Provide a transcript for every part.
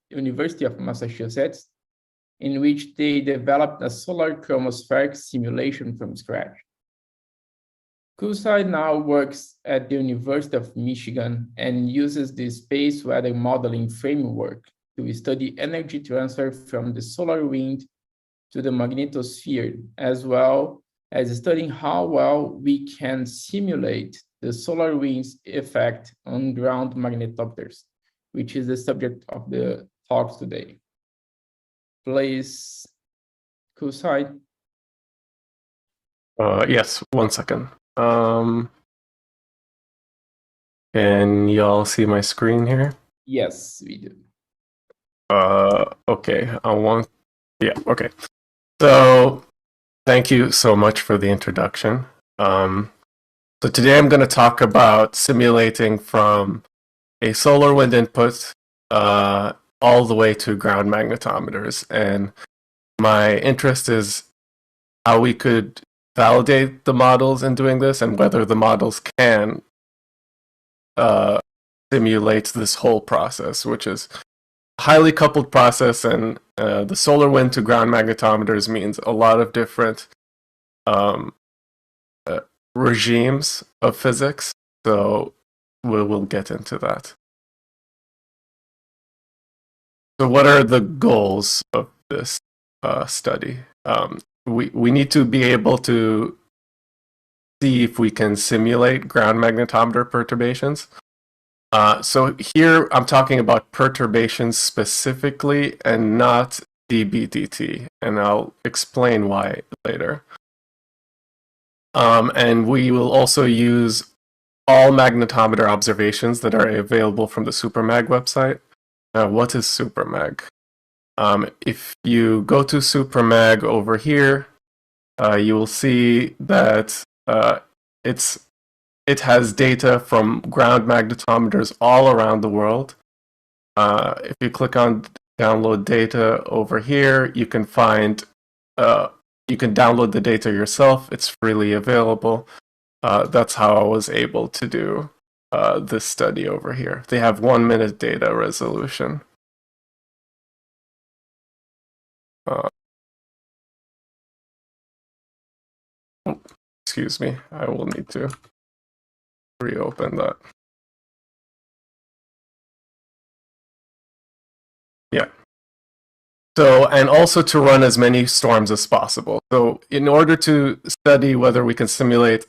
University of Massachusetts, in which they developed a solar chromospheric simulation from scratch. Qusai now works at the University of Michigan and uses the space weather modeling framework to study energy transfer from the solar wind to the magnetosphere, as well as studying how well we can simulate the solar wind's effect on ground magnetopters, which is the subject of the talks today. Please, Qusai. Yes, 1 second. Can y'all see my screen here? Yes, we do. Okay, okay. So, thank you so much for the introduction. So today I'm going to talk about simulating from a solar wind input all the way to ground magnetometers. And my interest is how we could validate the models in doing this and whether the models can simulate this whole process, which is a highly coupled process. And the solar wind to ground magnetometers means a lot of different regimes of physics. So we'll get into that. So what are the goals of this study? We need to be able to see if we can simulate ground magnetometer perturbations. So here I'm talking about perturbations specifically and not dB/dt, and I'll explain why later. And we will also use all magnetometer observations that are available from the SuperMag website. Now, what is SuperMag? If you go to SuperMag over here, you will see that it has data from ground magnetometers all around the world. If you click on download data over here, you can find you can download the data yourself. It's freely available. That's how I was able to do this study over here. They have 1 minute data resolution. Excuse me, I will need to reopen that. Yeah. So, and also to run as many storms as possible. So in order to study whether we can simulate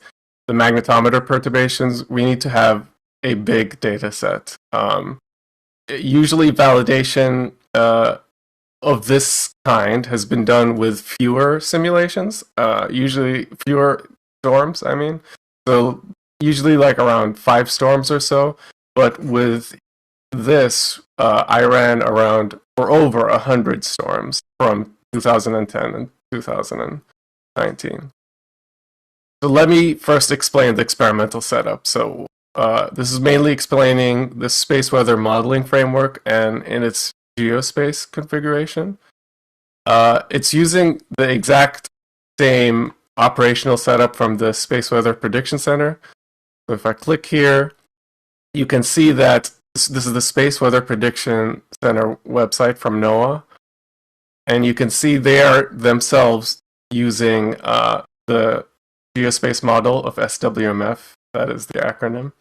the magnetometer perturbations, we need to have a big data set. Usually validation of this kind has been done with fewer simulations, usually fewer storms, I mean. So usually like around 5 storms or so. But with this, I ran around for over 100 storms from 2010 and 2019. So let me first explain the experimental setup. So this is mainly explaining the space weather modeling framework and in its geospace configuration. It's using the exact same operational setup from the Space Weather Prediction Center. So if I click here, you can see that this is the Space Weather Prediction Center website from NOAA. And you can see they are themselves using the geospace model of SWMF, that is the acronym,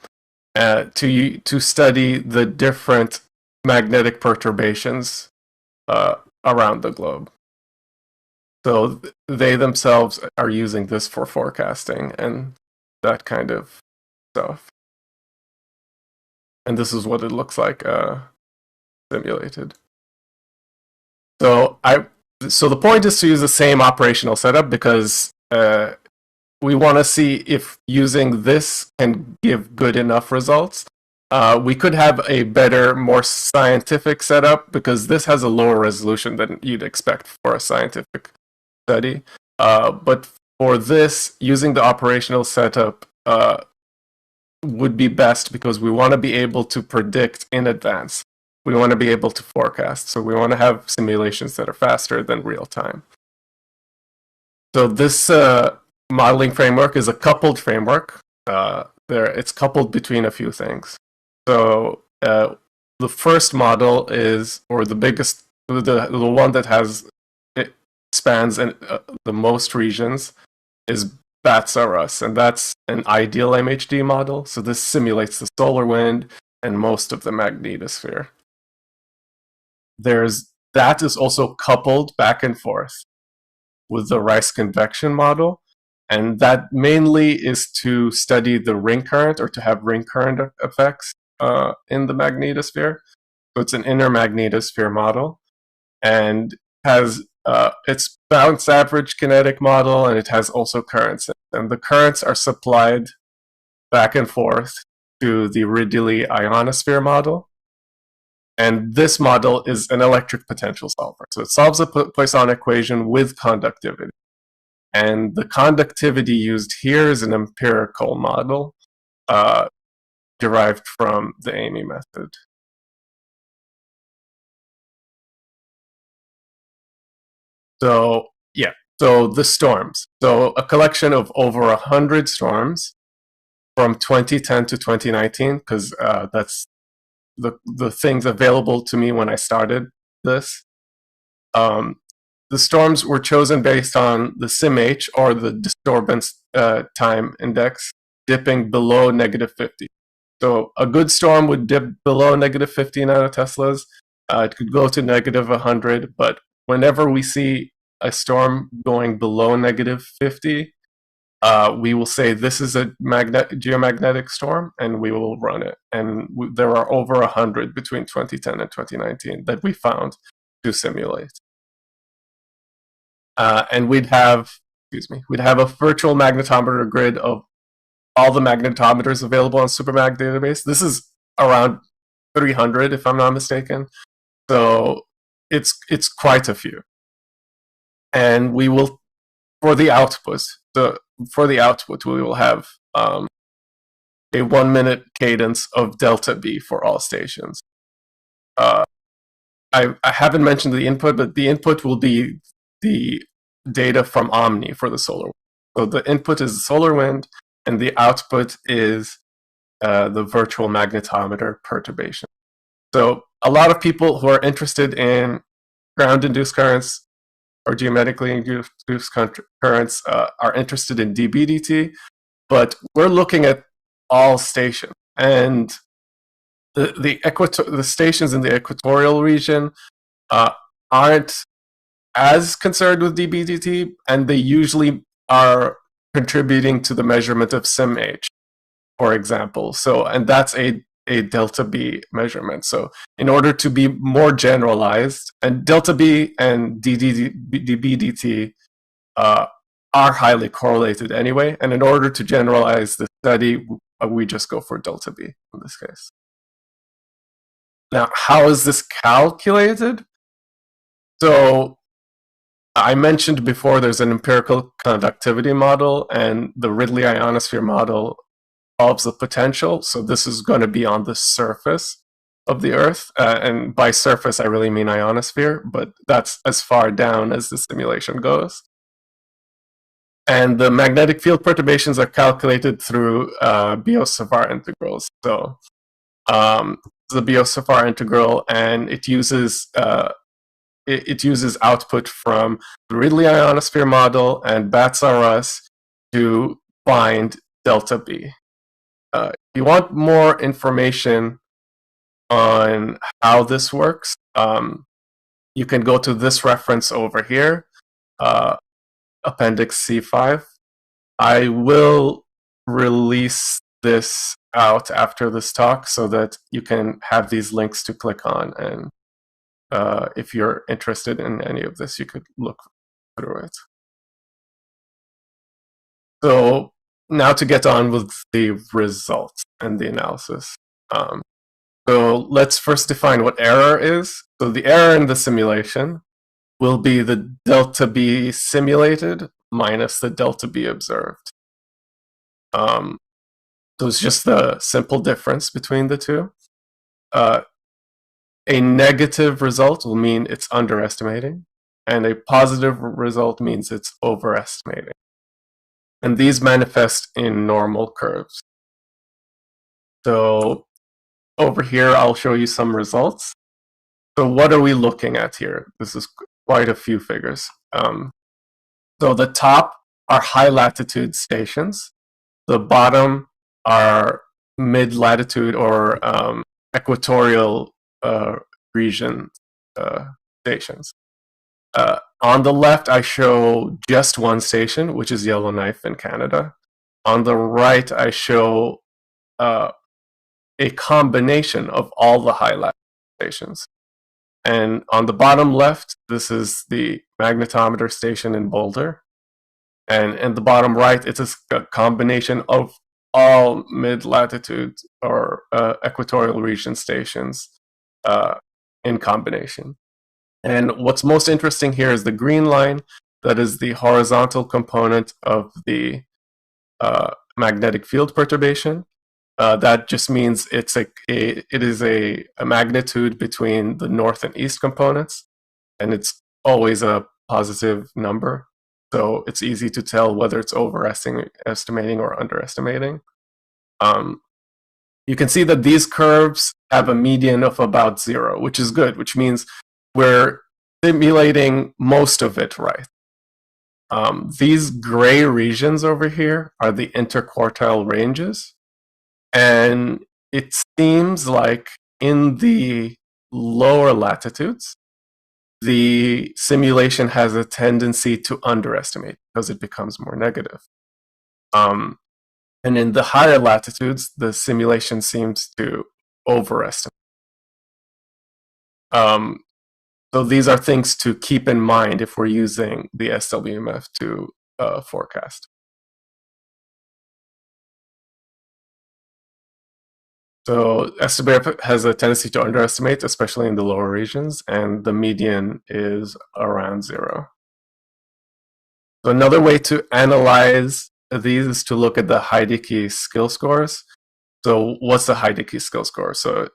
to study the different magnetic perturbations around the globe. So they themselves are using this for forecasting and that kind of stuff. And this is what it looks like simulated. So the point is to use the same operational setup because we want to see if using this can give good enough results. We could have a better, more scientific setup because this has a lower resolution than you'd expect for a scientific study. But for this, using the operational setup would be best because we want to be able to predict in advance. We want to be able to forecast. So we want to have simulations that are faster than real time. So this modeling framework is a coupled framework. It's coupled between a few things. So the first model is, or the biggest, the one that has, it spans the most regions, is Bats-R-Us, and that's an ideal MHD model. So this simulates the solar wind and most of the magnetosphere. That is also coupled back and forth with the Rice convection model, and that mainly is to study the ring current, or to have ring current effects in the magnetosphere. So it's an inner magnetosphere model, and has its bounce average kinetic model, and it has also currents. And the currents are supplied back and forth to the Ridley ionosphere model. And this model is an electric potential solver. So it solves a Poisson equation with conductivity. And the conductivity used here is an empirical model derived from the Amy method. So, yeah, so the storms. So a collection of over 100 storms from 2010 to 2019, because that's the things available to me when I started this. The storms were chosen based on the SIMH, or the disturbance time index, dipping below -50. So a good storm would dip below -50 nanoteslas. It could go to -100, but whenever we see a storm going below -50, we will say this is a geomagnetic storm, and we will run it. And there are over 100 between 2010 and 2019 that we found to simulate. And we'd have a virtual magnetometer grid of all the magnetometers available on SuperMag database. This is around 300, if I'm not mistaken. So it's quite a few. And we will, for the output, we will have a 1 minute cadence of delta B for all stations. I haven't mentioned the input, but the input will be the data from Omni for the solar wind. So the input is the solar wind, and the output is the virtual magnetometer perturbation. So a lot of people who are interested in ground-induced currents or geometrically induced currents are interested in dBdt, but we're looking at all stations. And the stations in the equatorial region aren't as concerned with dBdt, and they usually are contributing to the measurement of SIMH, for example. So, and that's a delta B measurement. So in order to be more generalized, and delta B and dBdt are highly correlated anyway, and in order to generalize the study, we just go for delta B in this case. Now, how is this calculated? So I mentioned before there's an empirical conductivity model, and the Ridley ionosphere model solves the potential. So this is going to be on the surface of the Earth. And by surface, I really mean ionosphere, but that's as far down as the simulation goes. And the magnetic field perturbations are calculated through Biot-Savart integrals. So the Biot-Savart integral, and it uses output from the Ridley ionosphere model and Bats-R-Us to find delta B. If you want more information on how this works, you can go to this reference over here, Appendix C5. I will release this out after this talk so that you can have these links to click on, and if you're interested in any of this, you could look through it. So now to get on with the results and the analysis. So let's first define what error is. So the error in the simulation will be the delta B simulated minus the delta B observed. So it's just the simple difference between the two. A negative result will mean it's underestimating, and a positive result means it's overestimating. And these manifest in normal curves. So over here, I'll show you some results. So what are we looking at here? This is quite a few figures. So the top are high latitude stations. The bottom are mid latitude or equatorial region stations. On the left, I show just one station, which is Yellowknife in Canada. On the right, I show a combination of all the high latitude stations. And on the bottom left, this is the magnetometer station in Boulder. And in the bottom right, it's a combination of all mid-latitude or equatorial region stations in combination. And what's most interesting here is the green line. That is the horizontal component of the magnetic field perturbation. That just means it is a magnitude between the north and east components, and it's always a positive number. So it's easy to tell whether it's overestimating or underestimating. You can see that these curves have a median of about 0, which is good, which means we're simulating most of it right. These gray regions over here are the interquartile ranges. And it seems like in the lower latitudes, the simulation has a tendency to underestimate because it becomes more negative. And in the higher latitudes, the simulation seems to overestimate. So these are things to keep in mind if we're using the SWMF to forecast. So SWMF has a tendency to underestimate, especially in the lower regions, and the median is around 0. So another way to analyze these is to look at the Heidecke skill scores. So what's the Heidecke skill score? So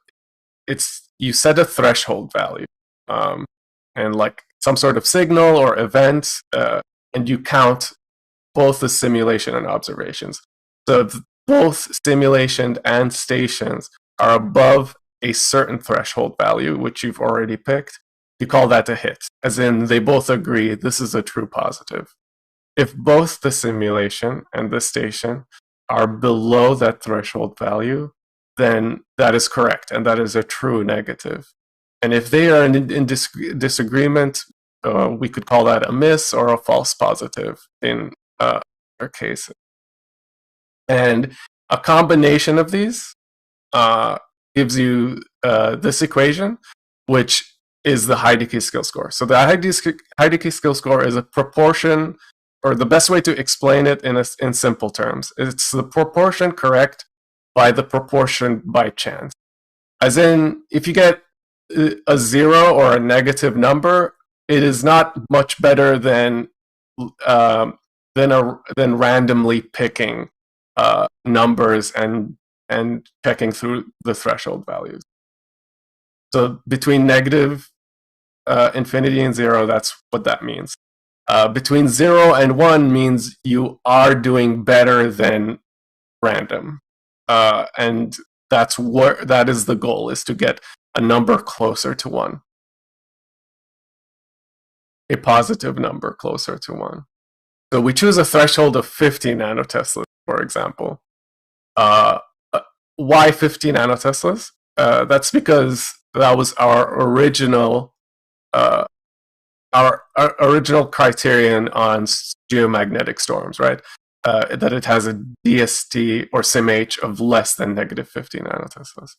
you set a threshold value, and like some sort of signal or event, and you count both the simulation and observations. So both simulation and stations are above a certain threshold value, which you've already picked. You call that a hit, as in they both agree this is a true positive. If both the simulation and the station are below that threshold value, then that is correct, and that is a true negative. And if they are in disagreement, we could call that a miss or a false positive in our cases. And a combination of these gives you this equation, which is the Heidecke skill score. So the Heidecke skill score is a proportion, or the best way to explain it in simple terms, it's the proportion correct by the proportion by chance. As in, if you get a 0 or a negative number, it is not much better than randomly picking numbers and checking through the threshold values. So between negative infinity and 0, that's what that means. Between 0 and 1 means you are doing better than random, and that is the goal, is to get a number closer to 1, a positive number closer to 1. So we choose a threshold of 50 nanoteslas, for example. Why 50 nanoteslas? That's because that was our original criterion on geomagnetic storms, right? That it has a DST or SIMH of less than negative 50 nanoteslas.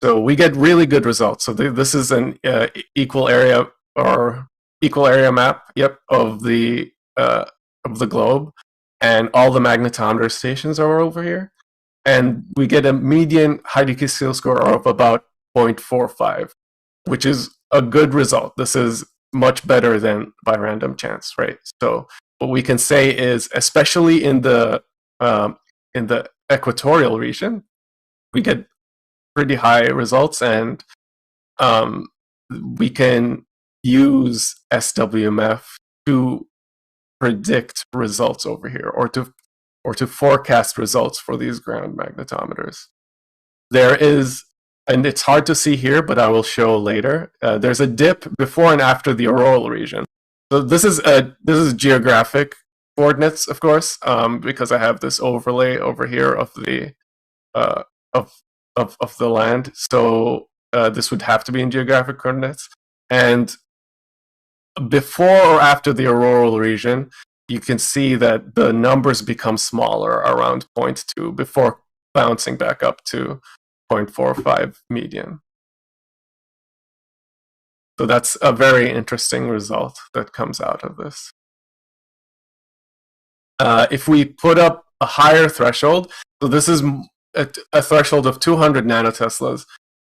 So we get really good results. So this is an equal area map, of the globe, and all the magnetometer stations are over here. And we get a median Heidecke skill score of about 0.45, which is a good result. This is much better than by random chance, right? So what we can say is, especially in the equatorial region, we get pretty high results, and we can use SWMF to predict results over here, or to forecast results for these ground magnetometers. There is and it's hard to see here, but I will show later. There's a dip before and after the auroral region. So this is geographic coordinates, of course, because I have this overlay over here of the uh, of of the land. So this would have to be in geographic coordinates. And before or after the auroral region, you can see that the numbers become smaller around 0.2 before bouncing back up to 0.45 median. So that's a very interesting result that comes out of this. If we put up a higher threshold, so this is a threshold of 200 nanoteslas.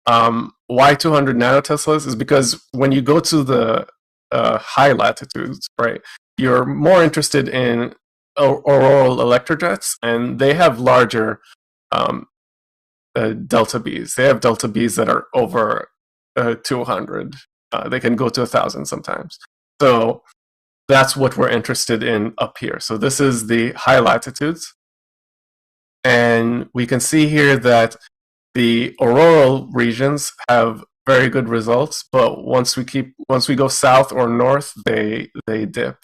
Why 200 nanoteslas is because when you go to the high latitudes, right, you're more interested in auroral electrojets, and they have larger delta Bs. They have delta Bs that are over 200. They can go to 1,000 sometimes. So that's what we're interested in up here. So this is the high latitudes. And we can see here that the auroral regions have very good results, but once we go south or north, they dip.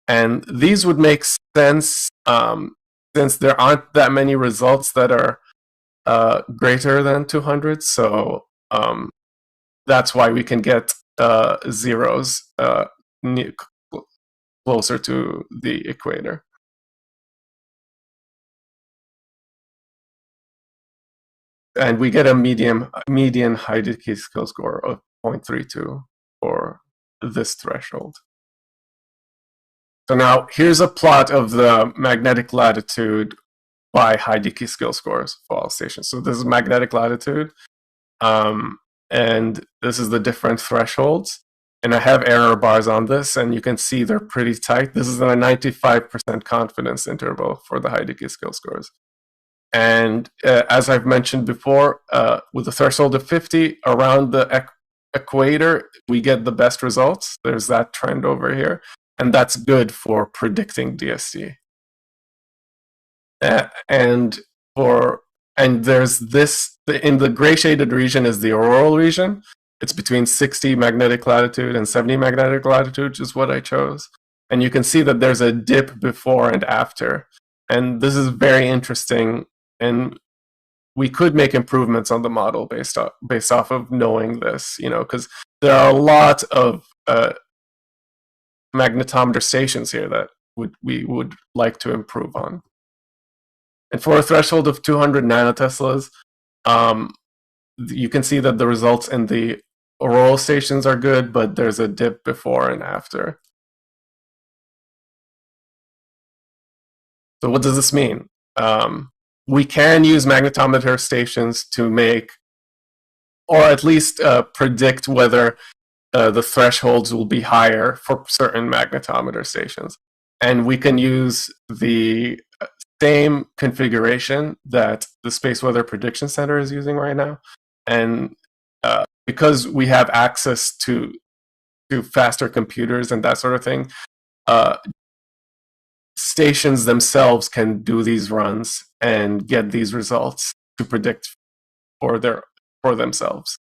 And these would make sense since there aren't that many results that are greater than 200. So that's why we can get zeros closer to the equator. And we get a median Heidegger skill score of 0.32 for this threshold. So now here's a plot of the magnetic latitude by Heidegger skill scores for all stations. So this is magnetic latitude, and this is the different thresholds. And I have error bars on this, and you can see they're pretty tight. This is a 95% confidence interval for the Heidegger skill scores. And as I've mentioned before, with a threshold of 50 around the equator, we get the best results. There's that trend over here, and that's good for predicting DST. And there's this in the gray shaded region is the auroral region. It's between 60 magnetic latitude and 70 magnetic latitude, which is what I chose. And you can see that there's a dip before and after. And this is very interesting. And we could make improvements on the model based off of knowing this, because there are a lot of magnetometer stations here that we would like to improve on. And for a threshold of 200 nanoteslas, you can see that the results in the auroral stations are good, but there's a dip before and after. So what does this mean? We can use magnetometer stations to make, or at least predict whether the thresholds will be higher for certain magnetometer stations. And we can use the same configuration that the Space Weather Prediction Center is using right now. And because we have access to faster computers and that sort of thing, stations themselves can do these runs and get these results to predict for themselves.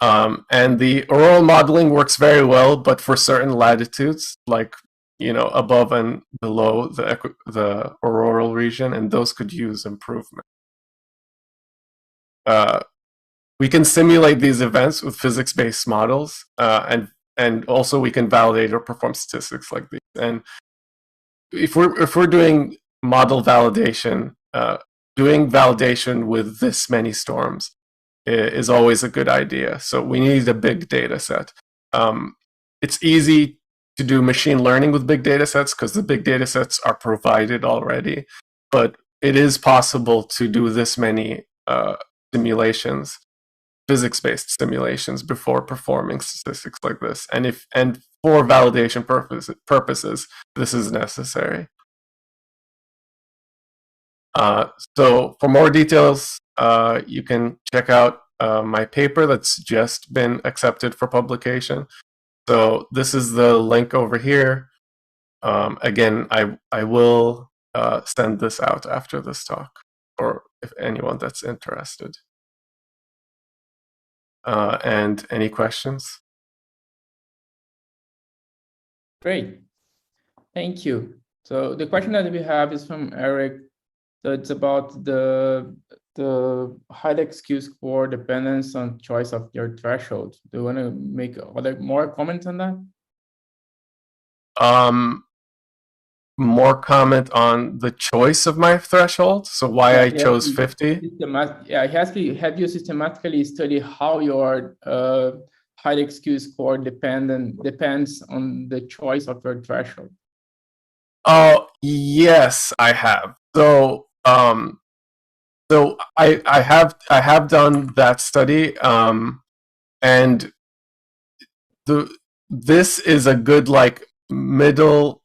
And the auroral modeling works very well, but for certain latitudes, like above and below the auroral region, and those could use improvement. We can simulate these events with physics-based models, and also we can validate or perform statistics like these. And if we're doing model validation, doing validation with this many storms is always a good idea. So we need a big data set. It's easy to do machine learning with big data sets because the big data sets are provided already, but it is possible to do this many simulations, physics-based simulations, before performing statistics like this. And for validation purposes, this is necessary. So for more details, you can check out my paper that's just been accepted for publication. So this is the link over here. Again, I will send this out after this talk, or if anyone that's interested. And any questions? Great, thank you. So the question that we have is from Eric. So it's about the Heideck Q-score dependence on choice of your threshold. Do you want to make other more comments on that? More comment on the choice of my threshold, so why I chose 50? Yeah, have you systematically studied how your Heideck Q-score depends on the choice of your threshold? Oh, yes, I have. So I have done that study, and this is a good like middle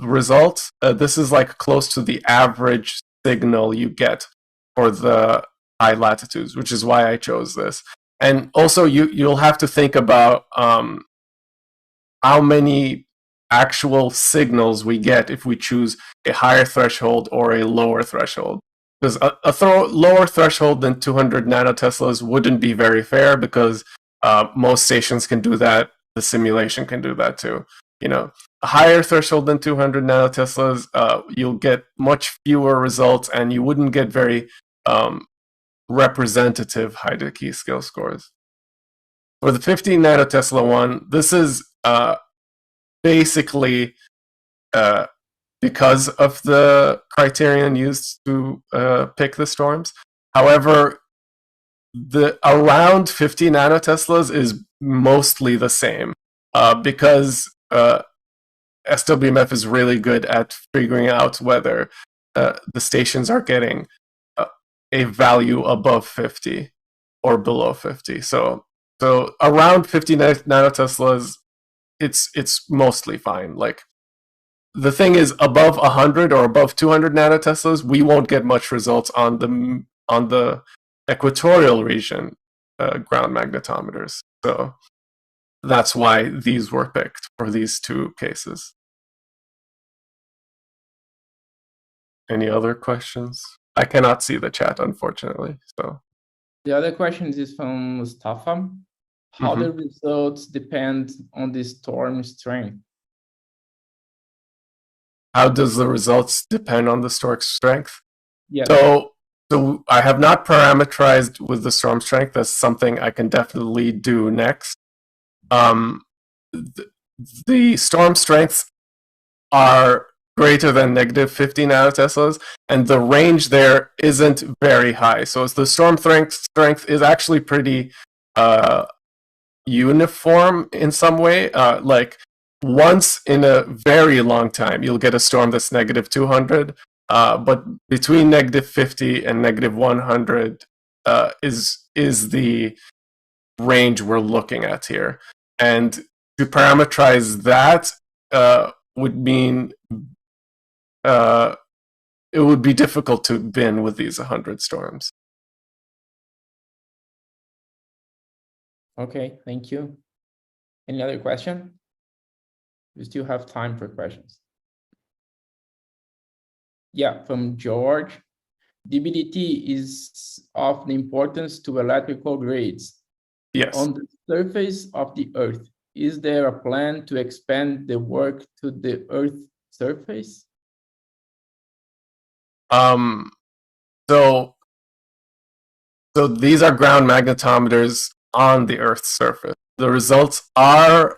result. This is like close to the average signal you get for the high latitudes, which is why I chose this. And also, you'll have to think about how many actual signals we get if we choose a higher threshold or a lower threshold. Because a lower threshold than 200 nanoteslas wouldn't be very fair, because most stations can do that. The simulation can do that too. You know, a higher threshold than 200 nanoteslas, you'll get much fewer results, and you wouldn't get very representative Heideck skill scores. For the 15 nanotesla one, this is basically because of the criterion used to pick the storms. However, the around 50 nanoteslas is mostly the same, because SWMF is really good at figuring out whether the stations are getting a value above 50 or below 50. So around 50 nanoteslas, it's mostly fine. Like, the thing is, above 100 or above 200 nanoteslas, we won't get much results on the equatorial region ground magnetometers. So that's why these were picked for these two cases. Any other questions? I cannot see the chat, unfortunately. So the other question is from Mustafa. How the results depend on the storm strength? How does the results depend on the storm strength? Yes. So I have not parameterized with the storm strength. That's something I can definitely do next. The storm strengths are greater than negative 50 nanoteslas, and the range there isn't very high. So the storm strength is actually pretty uniform in some way. Like, once in a very long time, you'll get a storm that's negative 200, but between negative 50 and negative 100 is the range we're looking at here. And to parameterize that would mean it would be difficult to bin with these 100 storms. Okay, thank you. Any other question? We still have time for questions. Yeah, from George. DBDT is of the importance to electrical grids. Yes. On the surface of the Earth, is there a plan to expand the work to the Earth surface? So these are ground magnetometers on the Earth's surface. The results are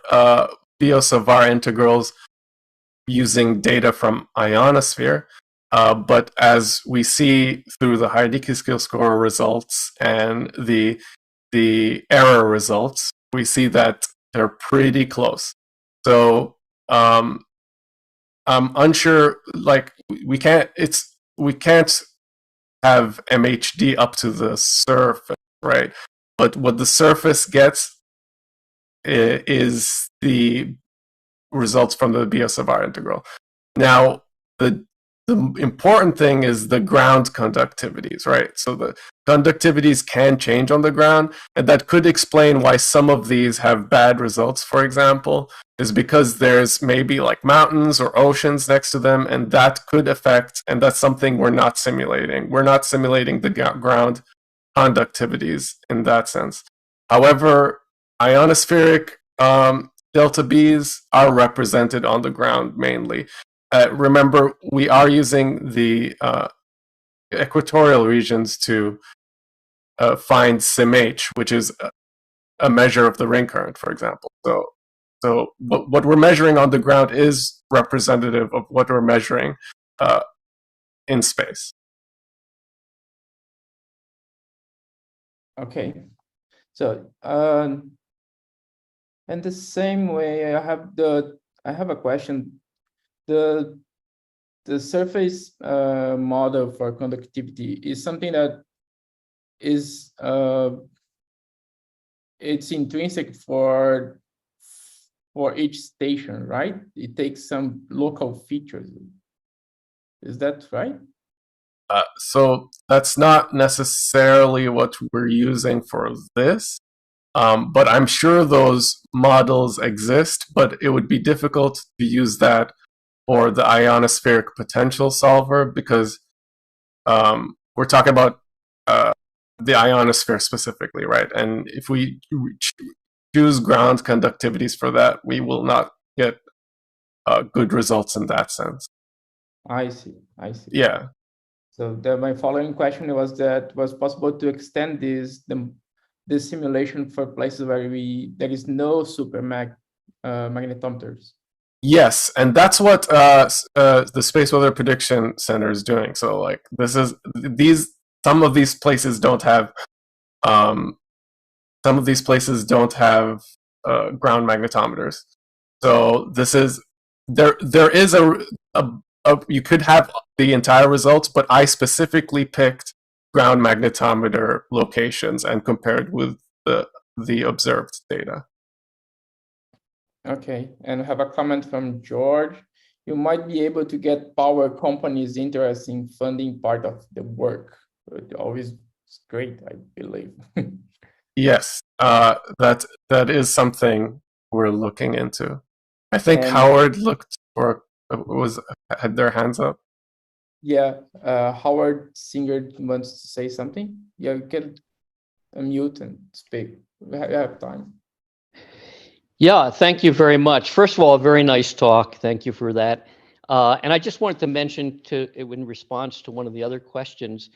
Biot-Savart integrals using data from ionosphere, but as we see through the Heideck skill score results and the error results, we see that they're pretty close. So I'm unsure. Like, we can't have MHD up to the surface, right? But what the surface gets is the results from the Biot-Savart integral. Now, the important thing is the ground conductivities, right? So the conductivities can change on the ground, and that could explain why some of these have bad results, for example, is because there's maybe like mountains or oceans next to them, and that could affect, and that's something we're not simulating. We're not simulating the ground conductivities in that sense. However, ionospheric delta Bs are represented on the ground mainly. Remember, we are using the equatorial regions to find SIMH, which is a measure of the ring current, for example. So what we're measuring on the ground is representative of what we're measuring in space. Okay. So, in the same way, I have a question. The surface model for conductivity is something that is it's intrinsic for each station, right? It takes some local features. Is that right? So that's not necessarily what we're using for this, but I'm sure those models exist, but it would be difficult to use that for the ionospheric potential solver because we're talking about the ionosphere specifically, right? And if we choose ground conductivities for that, we will not get good results in that sense. I see. I see. Yeah. So my following question was that was possible to extend this simulation for places where there is no super magnetometers. Yes, and that's what the Space Weather Prediction Center is doing. So, like, some of these places don't have ground magnetometers. So this is there is a you could have the entire results, but I specifically picked ground magnetometer locations and compared with the observed data. Okay, and I have a comment from George. You might be able to get power companies interested in funding part of the work. It always is great, I believe. Yes, that is something we're looking into. I think Howard had their hands up. Yeah, Howard Singer wants to say something. Yeah, you can unmute and speak. We have time. Yeah, thank you very much. First of all, a very nice talk. Thank you for that. And I just wanted to mention in response to one of the other questions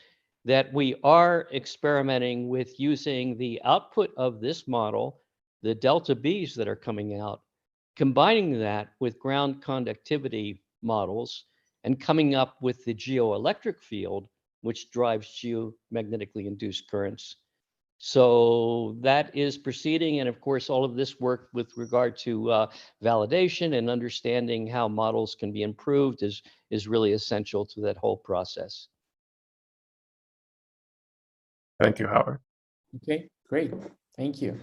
that we are experimenting with using the output of this model, the delta Bs that are coming out, combining that with ground conductivity models and coming up with the geoelectric field, which drives geomagnetically induced currents. So that is proceeding. And of course, all of this work with regard to validation and understanding how models can be improved is really essential to that whole process. Thank you, Howard. Okay, great. Thank you.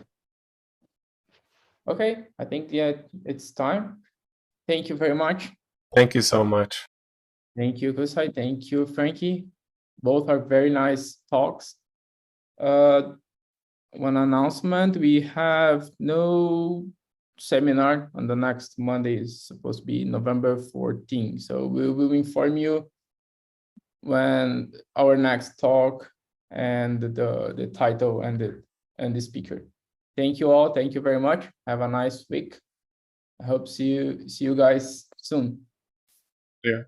Okay, I think, yeah, it's time. Thank you very much. Thank you so much. Thank you, Qusai. Thank you, Frankie. Both are very nice talks. One announcement, we have no seminar on the next Monday. Is supposed to be November 14. So we will inform you when our next talk and the title and the speaker. Thank you all. Thank you very much. Have a nice week. I hope see you guys soon. Yeah.